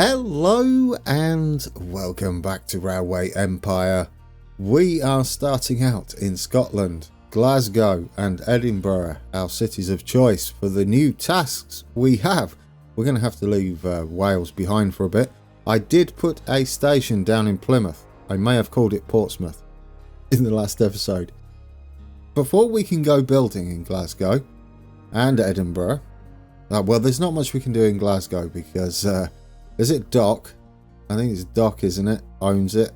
Hello and welcome back to Railway Empire. We are starting out in Scotland, Glasgow and Edinburgh, our cities of choice for the new tasks we have. We're going to have to leave Wales behind for a bit. I did put a station down in Plymouth. I may have called it Portsmouth in the last episode. Before we can go building in Glasgow and Edinburgh, well, there's not much we can do in Glasgow because is it Doc? I think it's Doc, isn't it? Owns it.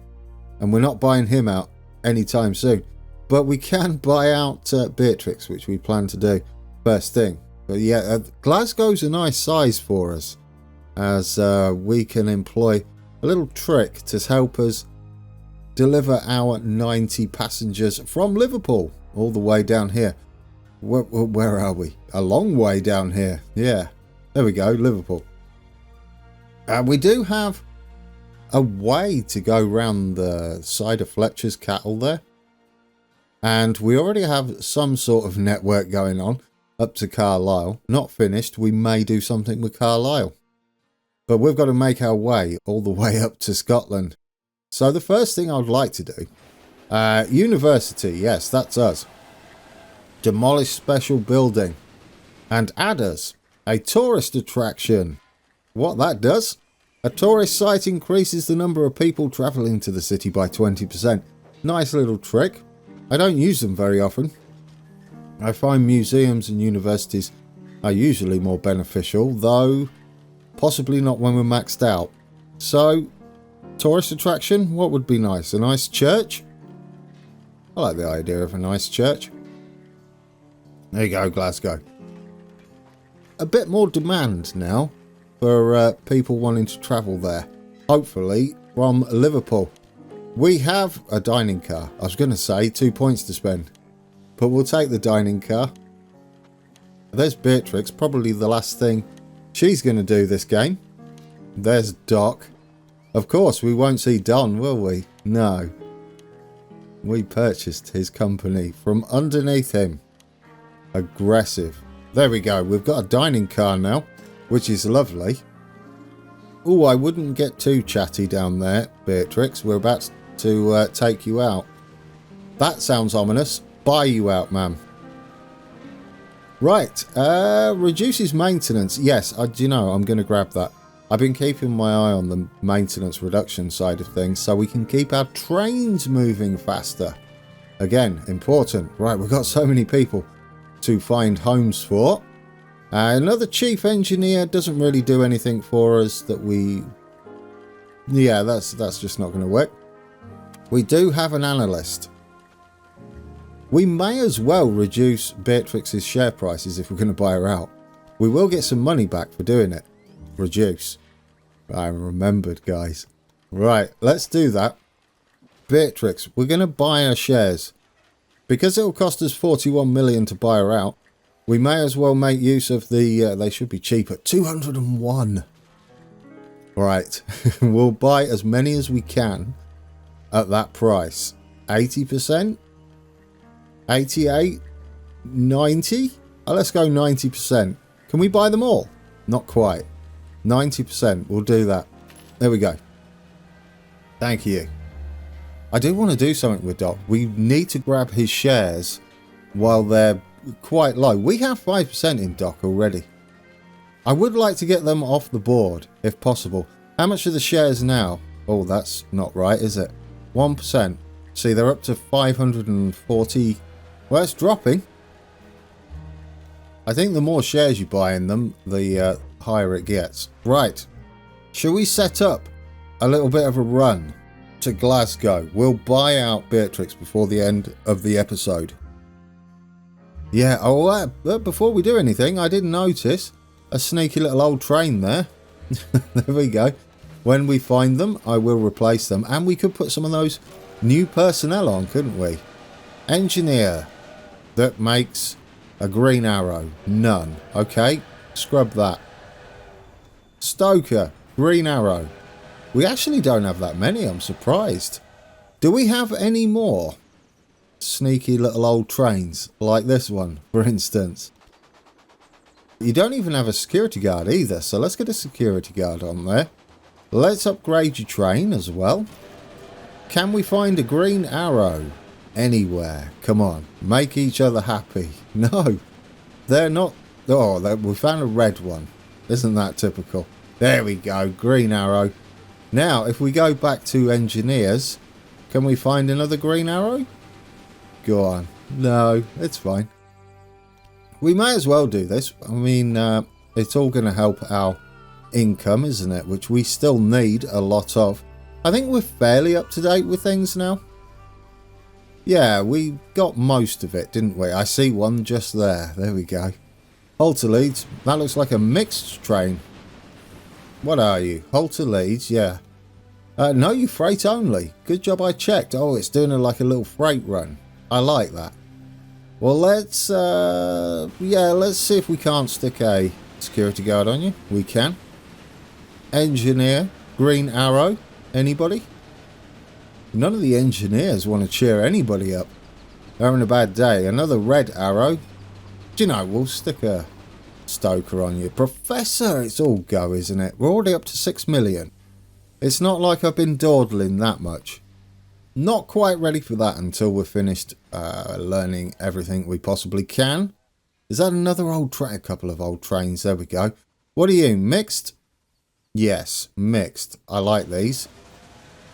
And we're not buying him out anytime soon. But we can buy out Beatrix, which we plan to do first thing. But yeah, Glasgow's a nice size for us, as we can employ a little trick to help us deliver our 90 passengers from Liverpool all the way down here. Where are we? A long way down here. Yeah, there we go, Liverpool. We do have a way to go round the side of Fletcher's cattle there. And we already have some sort of network going on up to Carlisle. Not finished. We may do something with Carlisle. But we've got to make our way all the way up to Scotland. So the first thing I'd like to do, university, yes, that's us. Demolish special building and add us a tourist attraction. What that does, a tourist site increases the number of people travelling to the city by 20%. Nice little trick. I don't use them very often. I find museums and universities are usually more beneficial, though possibly not when we're maxed out. So, tourist attraction, what would be nice? A nice church? I like the idea of a nice church. There you go, Glasgow. A bit more demand now for people wanting to travel there. Hopefully from Liverpool. We have a dining car. I was going to say 2 points to spend. But we'll take the dining car. There's Beatrix. Probably the last thing she's going to do this game. There's Doc. Of course, we won't see Don, will we? No. We purchased his company from underneath him. Aggressive. There we go. We've got a dining car now, which is lovely. Oh, I wouldn't get too chatty down there, Beatrix. We're about to take you out. That sounds ominous. Buy you out, ma'am. Right. Reduces maintenance. Yes, do you know, I'm going to grab that. I've been keeping my eye on the maintenance reduction side of things so we can keep our trains moving faster. Again, important. Right, we've got so many people to find homes for. Another chief engineer doesn't really do anything for us that we... Yeah, that's just not going to work. We do have an analyst. We may as well reduce Beatrix's share prices if we're going to buy her out. We will get some money back for doing it. Reduce. I remembered, guys. Right, let's do that. Beatrix, we're going to buy her shares. Because it'll cost us 41 million to buy her out, we may as well make use of the... they should be cheap at 201. Right. We'll buy as many as we can at that price. 80%? 88? 90? Let's go 90%. Can we buy them all? Not quite. 90%. We'll do that. There we go. Thank you. I do want to do something with Doc. We need to grab his shares while they're quite low. We have 5% in Doc already. I would like to get them off the board, if possible. How much are the shares now? Oh, that's not right, is it? 1%. See, they're up to 540. Well, it's dropping. I think the more shares you buy in them, the higher it gets. Right. Shall we set up a little bit of a run to Glasgow? We'll buy out Beatrix before the end of the episode. Yeah, but before we do anything, I did notice a sneaky little old train there. There we go. When we find them, I will replace them. And we could put some of those new personnel on, couldn't we? Engineer that makes a green arrow. None. Okay, scrub that. Stoker, green arrow. We actually don't have that many, I'm surprised. Do we have any more sneaky little old trains like this one, for instance? You don't even have a security guard either, so let's get a security guard on there. Let's upgrade your train as well. Can we find a green arrow anywhere? Come on, make each other happy. No, they're not. Oh, we found a red one. Isn't that typical? There we go, green arrow. Now, if we go back to engineers, can we find another green arrow? Go on. No, it's fine. We may as well do this. I mean, it's all going to help our income, isn't it? Which we still need a lot of. I think we're fairly up to date with things now. Yeah, we got most of it, didn't we? I see one just there. There we go. Halter Leeds. That looks like a mixed train. What are you? Halter Leeds, yeah. No, you freight only. Good job I checked. Oh, it's doing like a little freight run. I like that. Well, let's see if we can't stick a security guard on you. We can. Engineer, green arrow. Anybody? None of the engineers want to cheer anybody up. They're having a bad day. Another red arrow. Do you know, we'll stick a stoker on you. Professor, it's all go, isn't it? We're already up to 6 million. It's not like I've been dawdling that much. Not quite ready for that until we're finished learning everything we possibly can. Is that another old train? A couple of old trains. There we go. What are you? Mixed? Yes, mixed. I like these.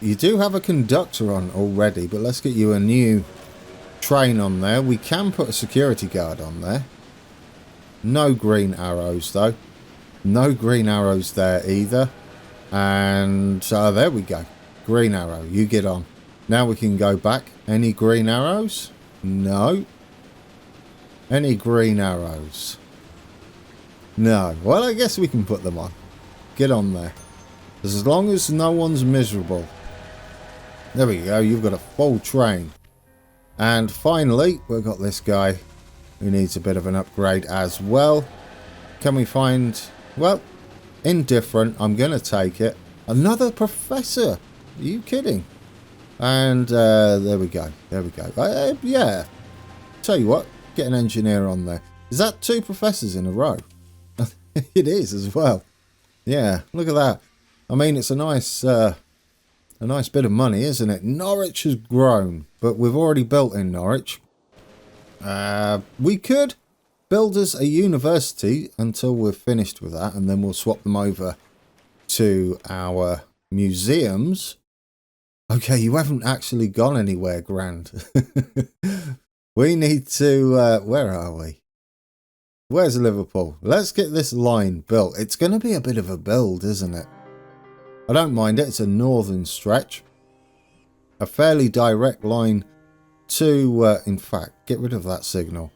You do have a conductor on already, but let's get you a new train on there. We can put a security guard on there. No green arrows, though. No green arrows there either. And there we go. Green arrow. You get on. Now we can go back. Any green arrows? No. Any green arrows? No. Well, I guess we can put them on. Get on there. As long as no one's miserable. There we go. You've got a full train. And finally, we've got this guy who needs a bit of an upgrade as well. Can we find... Well, indifferent. I'm going to take it. Another professor. Are you kidding? And there we go. There we go. Yeah. Tell you what. Get an engineer on there. Is that 2 professors in a row? It is as well. Yeah. Look at that. I mean, it's a nice bit of money, isn't it? Norwich has grown, but we've already built in Norwich. We could build us a university until we're finished with that, and then we'll swap them over to our museums. Okay, you haven't actually gone anywhere, Grand. We need to... where are we? Where's Liverpool? Let's get this line built. It's going to be a bit of a build, isn't it? I don't mind it. It's a northern stretch. A fairly direct line to... in fact, get rid of that signal.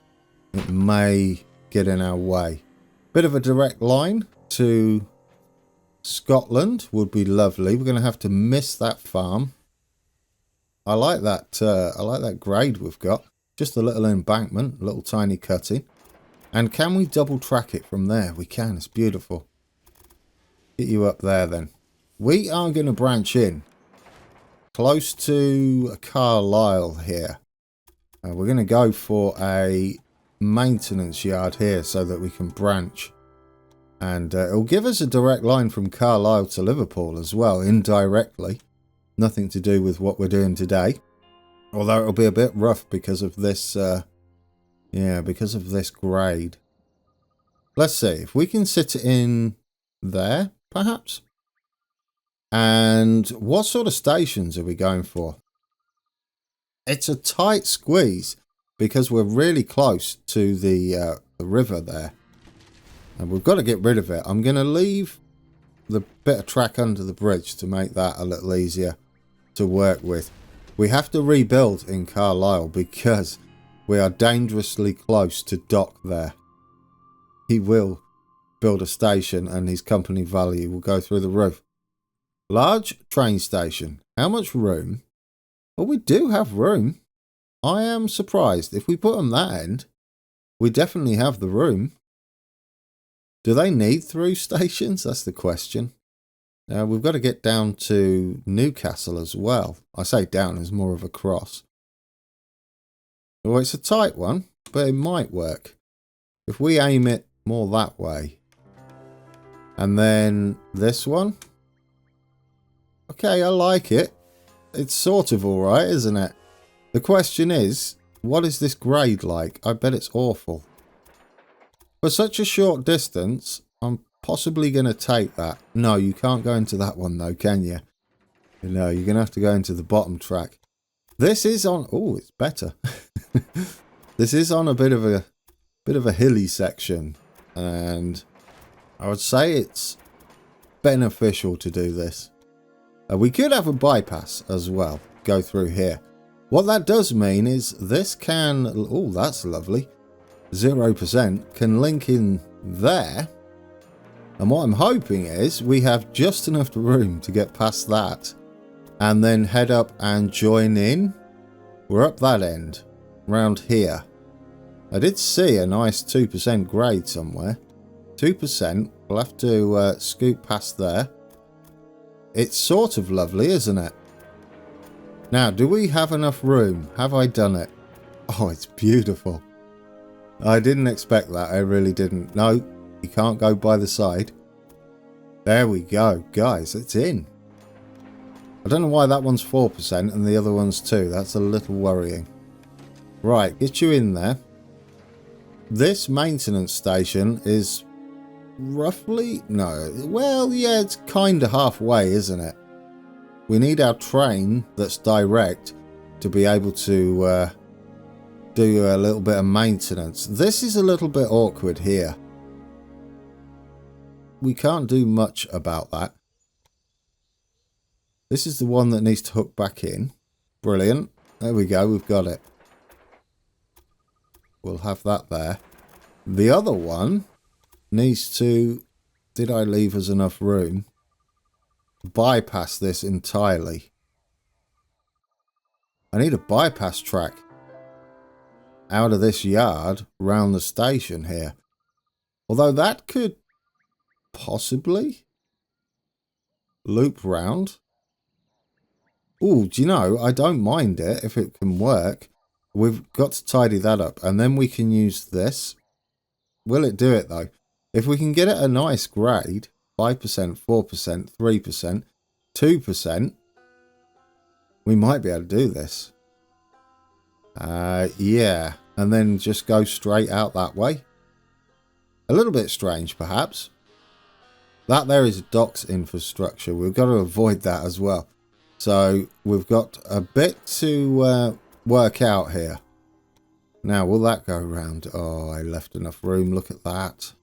It may get in our way. Bit of a direct line to Scotland would be lovely. We're going to have to miss that farm. I like that grade we've got. Just a little embankment, a little tiny cutting. And can we double track it from there? We can. It's beautiful. Get you up there then. We are going to branch in close to Carlisle here. We're going to go for a maintenance yard here so that we can branch. And it'll give us a direct line from Carlisle to Liverpool as well, indirectly. Nothing to do with what we're doing today. Although it'll be a bit rough because of this, because of this grade. Let's see if we can sit it in there, perhaps. And what sort of stations are we going for? It's a tight squeeze because we're really close to the river there. And we've got to get rid of it. I'm going to leave the bit of track under the bridge to make that a little easier to work with. We have to rebuild in Carlisle because we are dangerously close to dock there. He will build a station and his company value will go through the roof. Large train station. How much room? Well, we do have room. I am surprised. If we put them that end, we definitely have the room. Do they need through stations? That's the question. Now, we've got to get down to Newcastle as well. I say down as more of a cross. Well, it's a tight one, but it might work. If we aim it more that way. And then this one. Okay, I like it. It's sort of alright, isn't it? The question is, what is this grade like? I bet it's awful. For such a short distance, I'm possibly going to take that. No, you can't go into that one though, can you? No, you're going to have to go into the bottom track. This is on... Oh, it's better. This is on a bit of a hilly section. And I would say it's beneficial to do this. We could have a bypass as well. Go through here. What that does mean is this can... Oh, that's lovely. 0% can link in there. And what I'm hoping is we have just enough room to get past that. And then head up and join in. We're up that end. Round here. I did see a nice 2% grade somewhere. 2%. We'll have to scoot past there. It's sort of lovely, isn't it? Now, do we have enough room? Have I done it? Oh, it's beautiful. I didn't expect that. I really didn't. No, you can't go by the side. There we go. Guys, it's in. I don't know why that one's 4% and the other one's 2%. That's a little worrying. Right, get you in there. This maintenance station is roughly... No, well, yeah, it's kind of halfway, isn't it? We need our train that's direct to be able to do a little bit of maintenance. This is a little bit awkward here. We can't do much about that. This is the one that needs to hook back in. Brilliant. There we go, we've got it. We'll have that there. The other one needs to... Did I leave us enough room? Bypass this entirely. I need a bypass track out of this yard round the station here. Although that could possibly loop round. Oh, do you know, I don't mind it if it can work. We've got to tidy that up and then we can use this. Will it do it though? If we can get it a nice grade, 5%, 4%, 3%, 2%, we might be able to do this. Yeah, and then just go straight out that way. A little bit strange, perhaps. That there is docks infrastructure. We've got to avoid that as well. So we've got a bit to work out here. Now, will that go around? Oh, I left enough room. Look at that.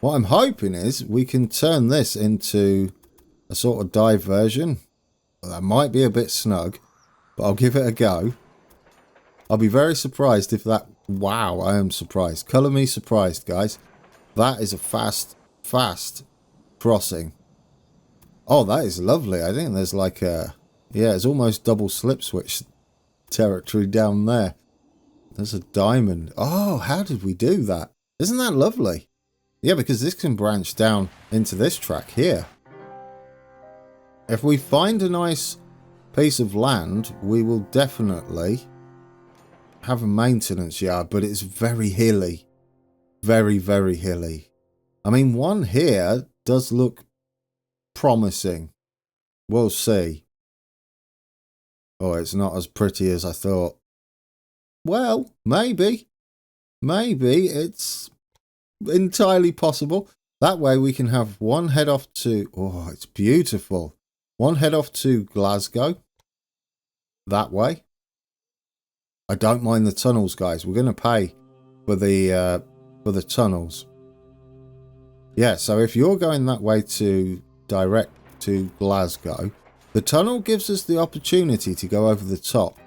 What I'm hoping is we can turn this into a sort of diversion. Well, that might be a bit snug, but I'll give it a go. I'll be very surprised if that... Wow, I am surprised. Colour me surprised, guys. That is a fast crossing. Oh, that is lovely. I think there's like a... Yeah, it's almost double slip switch territory down there. There's a diamond. Oh, how did we do that? Isn't that lovely? Yeah, because this can branch down into this track here. If we find a nice piece of land, we will definitely have a maintenance yard, but it's very hilly. Very, very hilly. I mean, one here does look promising. We'll see. Oh, it's not as pretty as I thought. Well, maybe. Maybe it's entirely possible. That way we can have one head off to... Oh, it's beautiful. One head off to Glasgow. That way. I don't mind the tunnels, guys. We're going to pay for the tunnels. Yeah, so if you're going that way to direct to Glasgow, the tunnel gives us the opportunity to go over the top.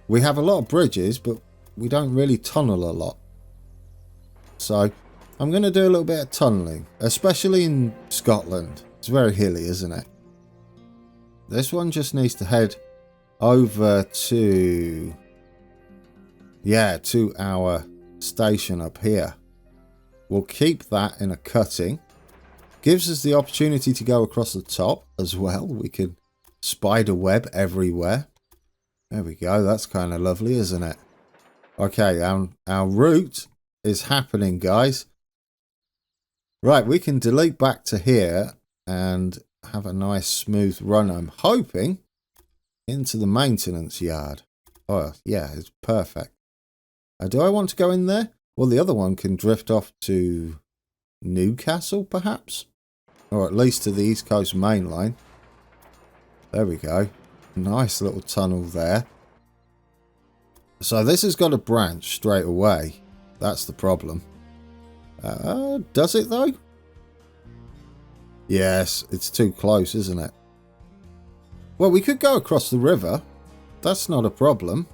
We have a lot of bridges, but we don't really tunnel a lot. So I'm going to do a little bit of tunneling, especially in Scotland. It's very hilly, isn't it? This one just needs to head over to... Yeah, to our station up here. We'll keep that in a cutting. Gives us the opportunity to go across the top as well. We can spider web everywhere. There we go. That's kind of lovely, isn't it? Okay, our route is happening, guys. Right, we can delete back to here and have a nice smooth run, I'm hoping, into the maintenance yard. Oh, yeah, it's perfect. Do I want to go in there? Well, the other one can drift off to Newcastle, perhaps? Or at least to the East Coast main line. There we go. Nice little tunnel there. So this has got a branch straight away. That's the problem. Does it though? Yes, it's too close, isn't it? Well, we could go across the river. That's not a problem.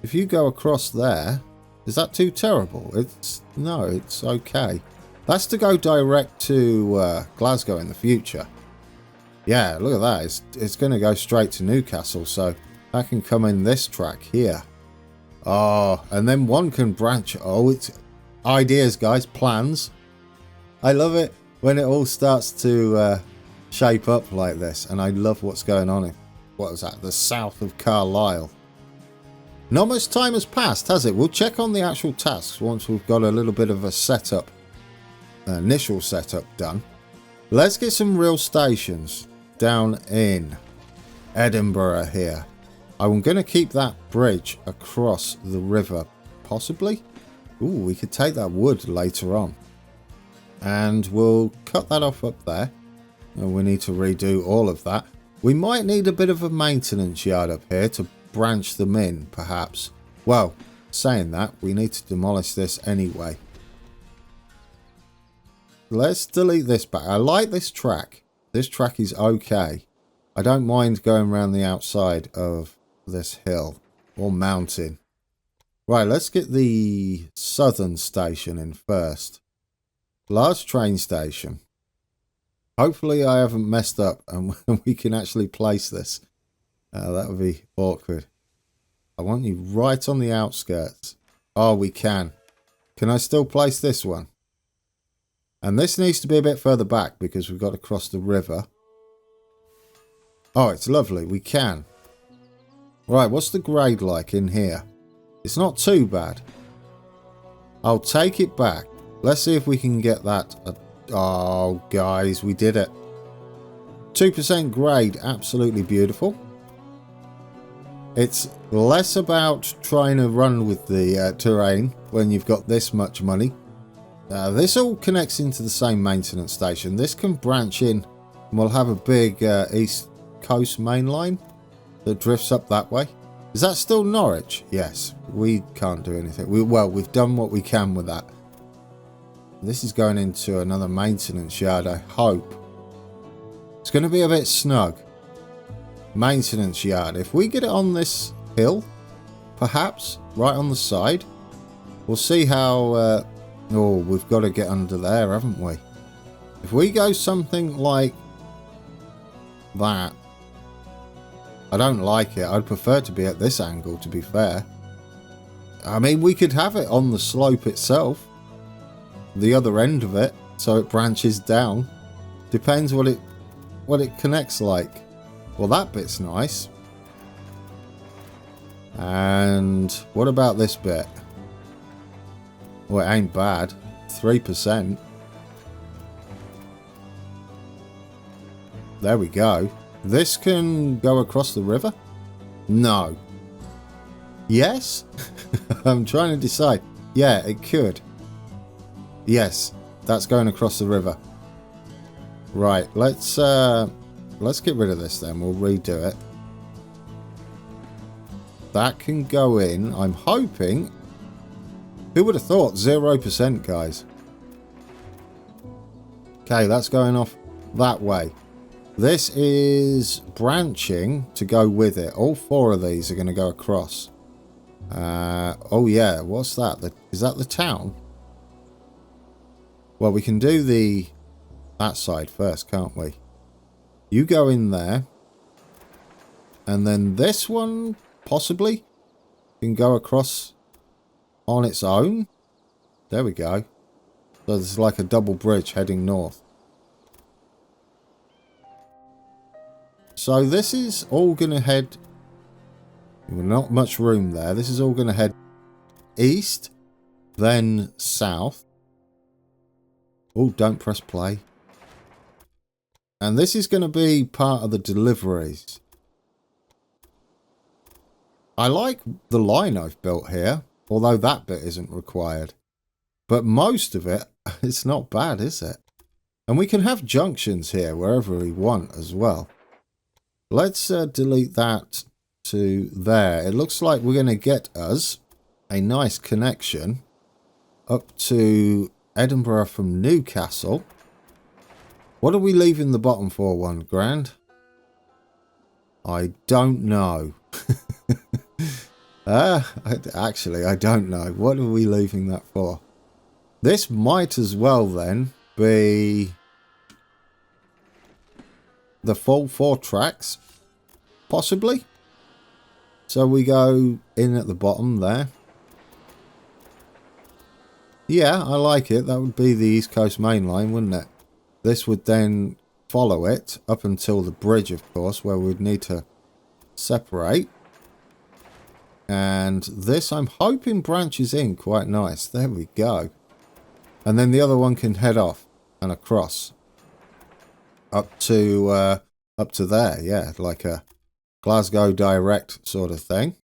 If you go across there, is that too terrible? No, it's okay. That's to go direct to Glasgow in the future. Yeah, look at that. It's going to go straight to Newcastle, so that can come in this track here. Oh, and then one can branch. Oh, it's ideas, guys, plans. I love it when it all starts to shape up like this, and I love what's going on in, what was that, the south of Carlisle. Not much time has passed, has it? We'll check on the actual tasks once we've got a little bit of a setup, initial setup done. Let's get some real stations down in Edinburgh here. I'm going to keep that bridge across the river, possibly. Ooh, we could take that wood later on. And we'll cut that off up there. And we need to redo all of that. We might need a bit of a maintenance yard up here to branch them in, perhaps. Well, saying that, we need to demolish this anyway. Let's delete this back. I like this track. This track is okay. I don't mind going around the outside of this hill or mountain. Right, let's get the southern station in first. Large train station. Hopefully I haven't messed up and we can actually place this. That would be awkward. I want you right on the outskirts. Oh, we can. Can I still place this one? And this needs to be a bit further back because we've got to cross the river. Oh, it's lovely. We can. Right, what's the grade like in here? It's not too bad. I'll take it back. Let's see if we can get that. Oh, guys, we did it. 2% grade. Absolutely beautiful. It's less about trying to run with the terrain when you've got this much money. This all connects into the same maintenance station. This can branch in and we'll have a big East Coast main line that drifts up that way. Is that still Norwich? Yes, we can't do anything. We've done what we can with that. This is going into another maintenance yard, I hope. It's going to be a bit snug. Maintenance yard. If we get it on this hill, perhaps, right on the side, we'll see how... oh, we've got to get under there, haven't we? If we go something like that, I don't like it. I'd prefer to be at this angle, to be fair. I mean, we could have it on the slope itself, the other end of it, so it branches down. Depends what it connects like. Well, that bit's nice. And what about this bit? Well, it ain't bad. 3%. There we go. This can go across the river? No. Yes? I'm trying to decide. Yeah, it could. Yes, that's going across the river. Right, let's get rid of this then. We'll redo it. That can go in. I'm hoping... Who would have thought? 0%, guys. Okay, that's going off that way. This is branching to go with it. All four of these are going to go across. Oh yeah, what's that? Is that the town? Well, we can do that side first, can't we? You go in there. And then this one, possibly, can go across on its own. There we go. So there's like a double bridge heading north. So this is all going to head... Not much room there. This is all going to head east, then south. Oh, don't press play. And this is going to be part of the deliveries. I like the line I've built here, although that bit isn't required. But most of it, it's not bad, is it? And we can have junctions here wherever we want as well. Let's delete that to there. It looks like we're going to get us a nice connection up to Edinburgh from Newcastle. What are we leaving the bottom for, £1,000? I don't know. Actually, I don't know. What are we leaving that for? This might as well then be the full 4 tracks, possibly. So we go in at the bottom there. Yeah, I like it. That would be the East Coast Main Line, wouldn't it? This would then follow it up until the bridge, of course, where we'd need to separate. And this, I'm hoping, branches in quite nice. There we go. And then the other one can head off and across up to there. Yeah, like a Glasgow direct sort of thing.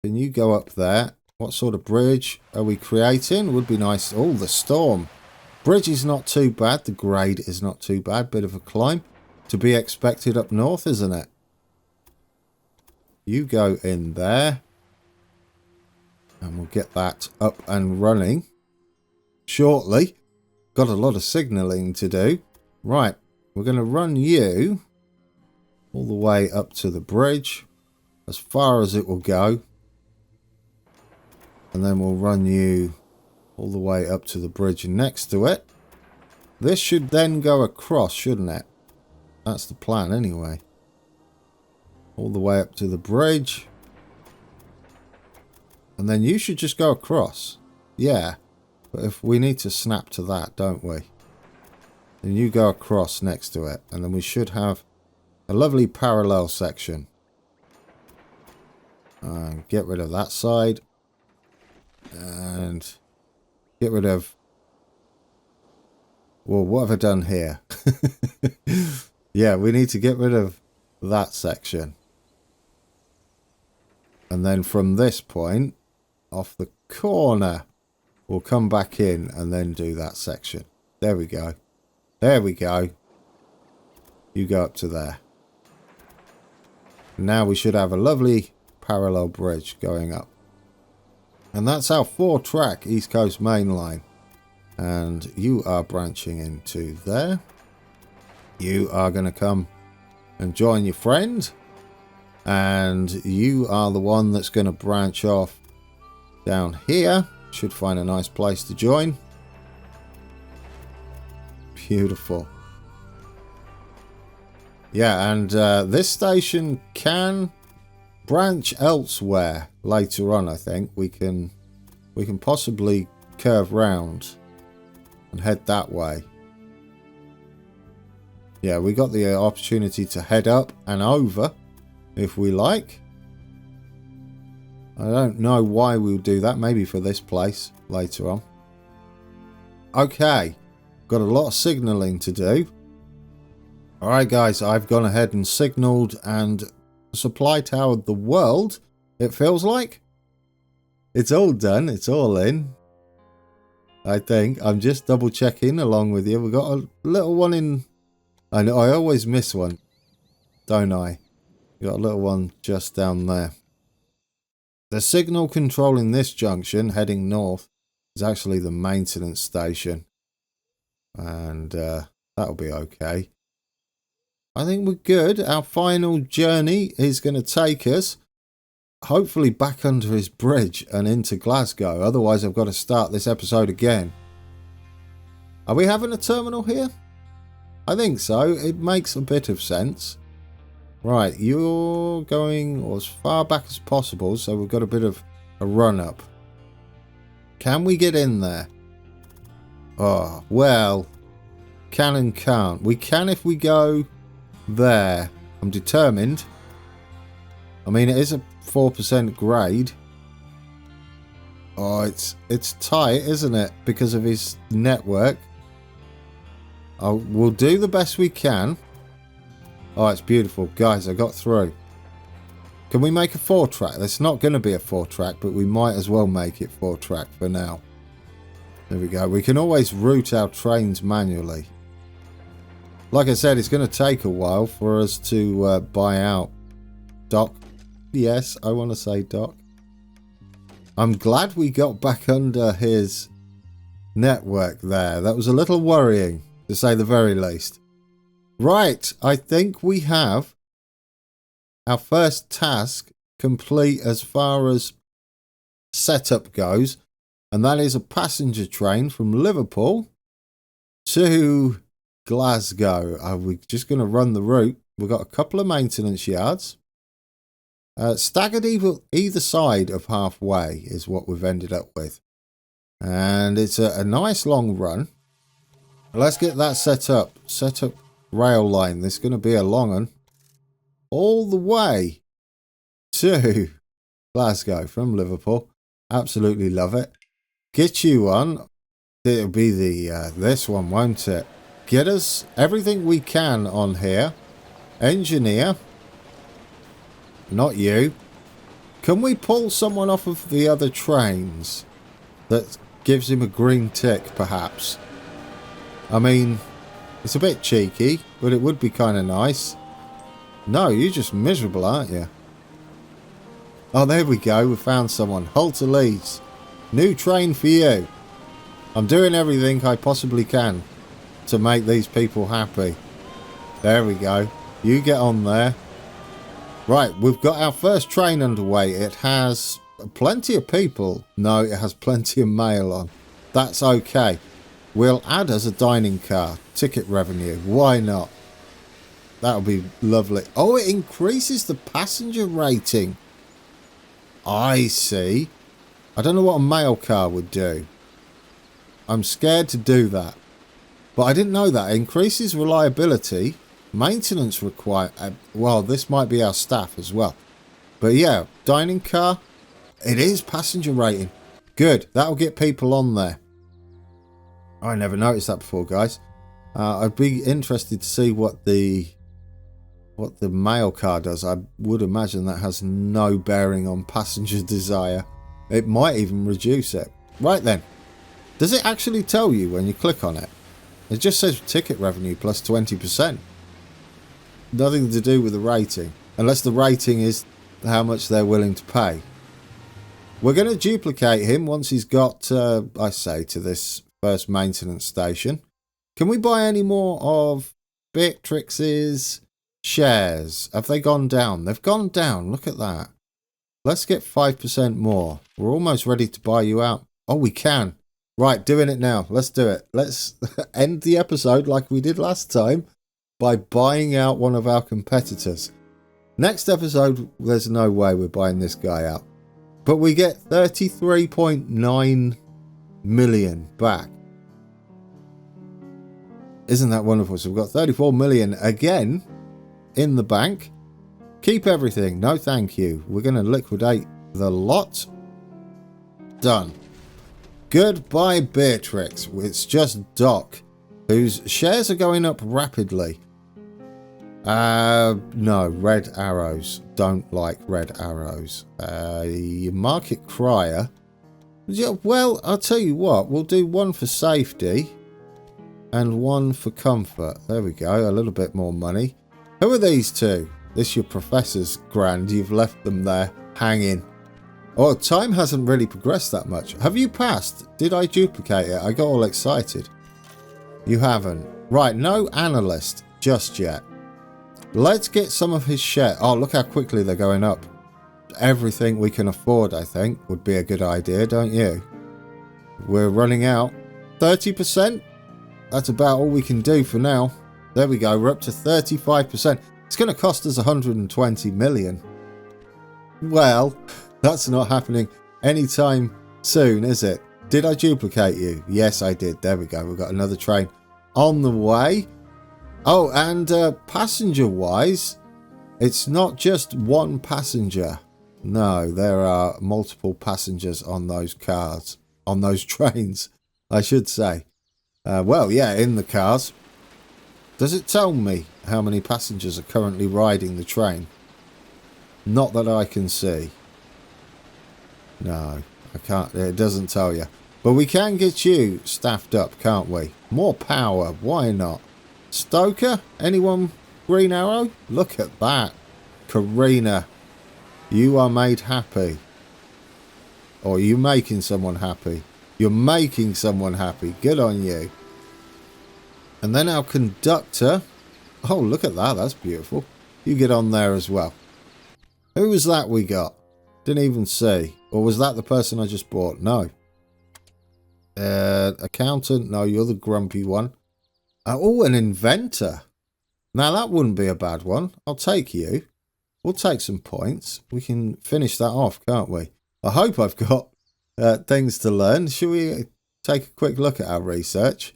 Can you go up there? What sort of bridge are we creating? Would be nice. Oh, the storm. Bridge is not too bad. The grade is not too bad. Bit of a climb to be expected up north, isn't it? You go in there. And we'll get that up and running shortly. Got a lot of signalling to do. Right. We're going to run you all the way up to the bridge. As far as it will go. And then we'll run you all the way up to the bridge next to it. This should then go across, shouldn't it? That's the plan anyway. All the way up to the bridge. And then you should just go across. Yeah. But if we need to snap to that, don't we? Then you go across next to it. And then we should have a lovely parallel section. And get rid of that side. And get rid of... Well, what have I done here? Yeah, we need to get rid of that section. And then from this point, off the corner, we'll come back in and then do that section. There we go. There we go. You go up to there. Now we should have a lovely parallel bridge going up. And that's our 4-track East Coast Main Line. And you are branching into there. You are going to come and join your friend. And you are the one that's going to branch off down here. Should find a nice place to join. Beautiful. Yeah, and this station can branch elsewhere later on. I think we can possibly curve round and head that way. Yeah, we got the opportunity to head up and over if we like. I don't know why we'll do that. Maybe for this place later on. Okay, got a lot of signalling to do. Alright guys, I've gone ahead and signalled and supply towered the world, it feels like. It's all done, it's all in. I think. I'm just double checking along with you. We've got a little one in... I know, I always miss one, don't I? Got a little one just down there. The signal controlling this junction heading north is actually the maintenance station. And that'll be okay. I think we're good. Our final journey is going to take us hopefully back under his bridge and into Glasgow. Otherwise, I've got to start this episode again. Are we having a terminal here? I think so. It makes a bit of sense. Right, you're going as far back as possible, so we've got a bit of a run up. Can we get in there? Oh, well, can and can't. We can if we go there. I'm determined. I mean, it is a 4% grade. Oh, it's tight, isn't it? Because of his network. We'll do the best we can. Oh, it's beautiful. Guys, I got through. Can we make a 4-track? It's not going to be a 4-track, but we might as well make it 4-track for now. There we go. We can always route our trains manually. Like I said, it's going to take a while for us to buy out Doc. Yes, I want to say Doc. I'm glad we got back under his network there. That was a little worrying, to say the very least. Right, I think we have our first task complete as far as setup goes, and that is a passenger train from Liverpool to Glasgow. We're just going to run the route. We've got a couple of maintenance yards. Staggered either side of halfway is what we've ended up with. And it's a nice long run. Let's get that set up. Set up rail line. This is going to be a long one. All the way to Glasgow from Liverpool. Absolutely love it. Get you on. It'll be the this one, won't it? Get us everything we can on here. Engineer. Not you. Can we pull someone off of the other trains that gives him a green tick, perhaps? I mean, it's a bit cheeky, but it would be kind of nice. No, you're just miserable, aren't you? Oh, there we go. We found someone. Hull to Leeds. New train for you. I'm doing everything I possibly can to make these people happy. There we go. You get on there. Right, we've got our first train underway. It has plenty of people. No, it has plenty of mail on. That's okay. We'll add as a dining car. Ticket revenue. Why not? That'll be lovely. Oh, it increases the passenger rating. I see. I don't know what a mail car would do. I'm scared to do that. But I didn't know that. It increases reliability. Maintenance require. Well, this might be our staff as well. But yeah, dining car. It is passenger rating. Good. That'll get people on there. I never noticed that before, guys. I'd be interested to see what the mail car does. I would imagine that has no bearing on passenger desire. It might even reduce it. Right then. Does it actually tell you when you click on it? It just says ticket revenue plus 20%. Nothing to do with the rating. Unless the rating is how much they're willing to pay. We're going to duplicate him once he's got, I say, to this first maintenance station. Can we buy any more of Beatrix's shares? Have they gone down? They've gone down. Look at that. Let's get 5% more. We're almost ready to buy you out. Oh, we can. Right, doing it now. Let's do it. Let's end the episode like we did last time by buying out one of our competitors. Next episode, there's no way we're buying this guy out. But we get 33.9 million back. Isn't that wonderful? So we've got 34 million again in the bank. Keep everything. No, thank you. We're going to liquidate the lot. Done. Goodbye, Beatrix. It's just Doc, whose shares are going up rapidly. No, red arrows. Don't like red arrows. Market crier. Yeah, well, I'll tell you what. We'll do one for safety and one for comfort. There we go. A little bit more money. Who are these two? This your professor's grand. You've left them there hanging. Oh, time hasn't really progressed that much. Have you passed? Did I duplicate it? I got all excited. You haven't. Right, no analyst just yet. Let's get some of his share. Oh, look how quickly they're going up. Everything we can afford, I think, would be a good idea, don't you? We're running out. 30%? That's about all we can do for now. There we go. We're up to 35%. It's going to cost us 120 million. Well, that's not happening anytime soon, is it? Did I duplicate you? Yes, I did. There we go. We've got another train on the way. Oh, and passenger-wise, it's not just one passenger. No, there are multiple passengers on those cars. On those trains, I should say. Well, yeah, in the cars. Does it tell me how many passengers are currently riding the train? Not that I can see. No, I can't. It doesn't tell you. But we can get you staffed up, can't we? More power. Why not? Stoker? Anyone? Green Arrow? Look at that. Karina, you are made happy. Or are you making someone happy? You're making someone happy. Good on you. And then our conductor. Oh, look at that. That's beautiful. You get on there as well. Who was that we got? Didn't even see. Or was that the person I just bought? No. Accountant. No, you're the grumpy one. Oh, an inventor. Now, that wouldn't be a bad one. I'll take you. We'll take some points. We can finish that off, can't we? I hope I've got things to learn. Shall we take a quick look at our research?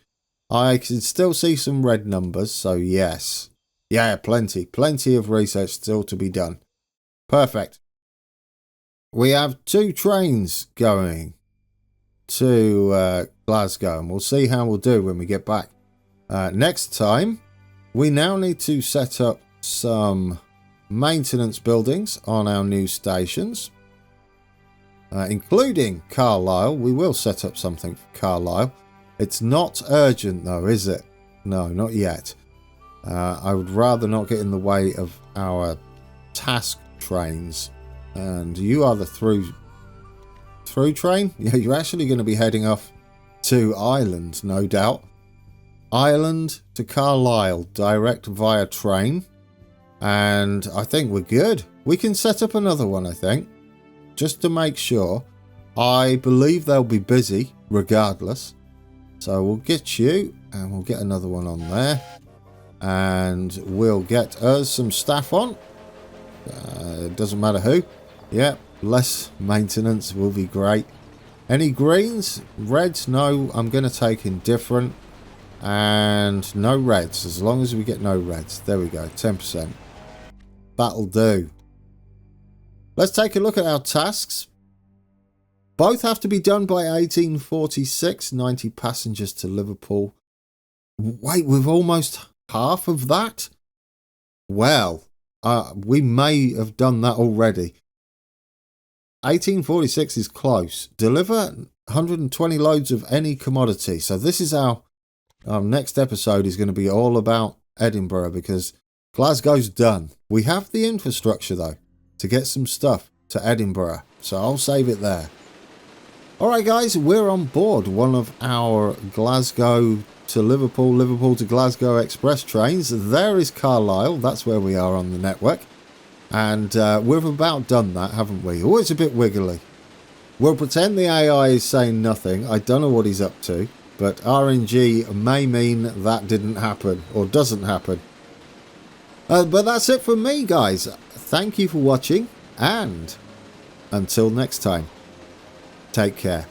I can still see some red numbers, so yes. Yeah, plenty. Plenty of research still to be done. Perfect. We have 2 trains going to Glasgow, and we'll see how we'll do when we get back. Next time, we now need to set up some maintenance buildings on our new stations, including Carlisle. We will set up something for Carlisle. It's not urgent though, is it? No, not yet. I would rather not get in the way of our task trains. And you are the through train? Yeah, you're actually going to be heading off to Ireland, no doubt. Ireland to Carlisle, direct via train. And I think we're good. We can set up another one, I think. Just to make sure. I believe they'll be busy, regardless. So we'll get you, and we'll get another one on there. And we'll get us some staff on. It doesn't matter who. Yep, less maintenance will be great. Any greens? Reds? No, I'm going to take indifferent. And no reds, as long as we get no reds. There we go, 10%. That'll do. Let's take a look at our tasks. Both have to be done by 1846. 90 passengers to Liverpool. Wait, we've almost half of that? Well, we may have done that already. 1846 is close. Deliver 120 loads of any commodity. So this is our next episode is going to be all about Edinburgh, because Glasgow's done. We have the infrastructure though to get some stuff to Edinburgh. So I'll save it there. Alright guys, we're on board one of our Glasgow to Liverpool, Liverpool to Glasgow express trains. There is Carlisle, that's where we are on the network. And we've about done that, haven't we? Always a bit wiggly. We'll pretend the AI is saying nothing. I don't know what he's up to, but RNG may mean that didn't happen, or doesn't happen. But that's it from me, guys. Thank you for watching, and until next time. Take care.